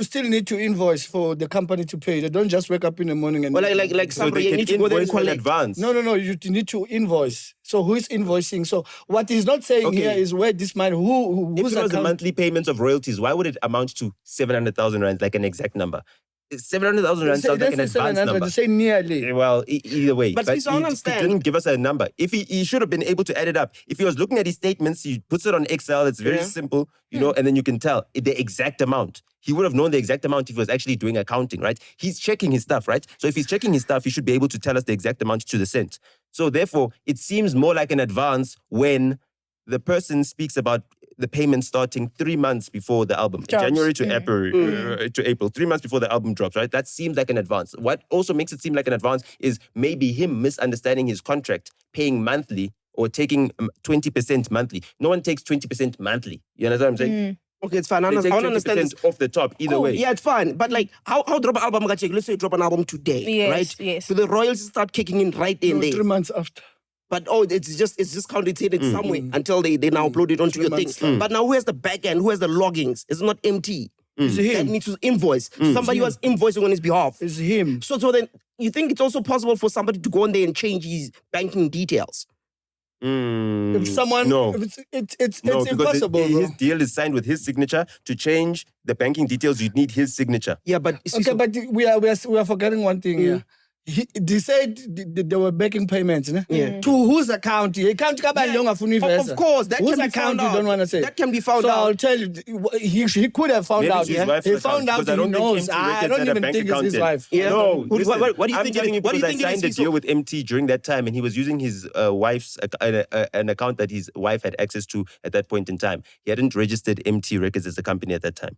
You still need to invoice for the company to pay. They don't just wake up in the morning and... Well, like So somebody they you can need to go there and invoice in collect. advance. No, you need to invoice. So who is invoicing? So what he's not saying here is where this money, If whose it was the account... monthly payments of royalties, why would it amount to 700,000 rand, like an exact number? 700,000 rand sounds like an advanced number. They say nearly. Well, either way. But please, I don't understand. He didn't give us a number. If he should have been able to add it up. If he was looking at his statements, he puts it on Excel. It's very simple, you know, and then you can tell the exact amount. He would have known the exact amount if he was actually doing accounting, right? He's checking his stuff, right? So if he's checking his stuff, he should be able to tell us the exact amount to the cent. So therefore, it seems more like an advance when the person speaks about the payment starting 3 months before the album, January to April, 3 months before the album drops, right? That seems like an advance. What also makes it seem like an advance is maybe him misunderstanding his contract, paying monthly or taking 20% monthly. No one takes 20% monthly. You understand what I'm saying? Okay, it's fine. I They take understand this. 20% off the top, either way. Yeah, it's fine. But like, how drop an album? Let's say you drop an album today, right? Yes. So the royalties start kicking in right in there. 3 months after. But it's just counted somewhere until they now upload it onto your thing. But now who has the back end? Who has the loggings? It's not MT. It's That him. needs to invoice. Somebody who was invoicing on his behalf. It's him. So then you think it's also possible for somebody to go on there and change his banking details? If someone... No. If it's No, because impossible, bro. his deal is signed with his signature. To change the banking details, you need his signature. Yeah, but Okay, but we are forgetting one thing here. They said they were making payments, ne? To whose account? Account of course, that whose can be account found you out. don't want to say. That can be found so out. I'll tell you, he could have found Maybe out. it's his Yeah? wife's He account, found out. because I He don't think knows. MT I Records don't had a even bank think it's account his then. wife. Yeah. No, What do you I'm think telling you what do you because think I it signed is, a deal with MT during that time, and he was using his wife's an account that his wife had access to at that point in time. He hadn't registered MT Records as a company at that time.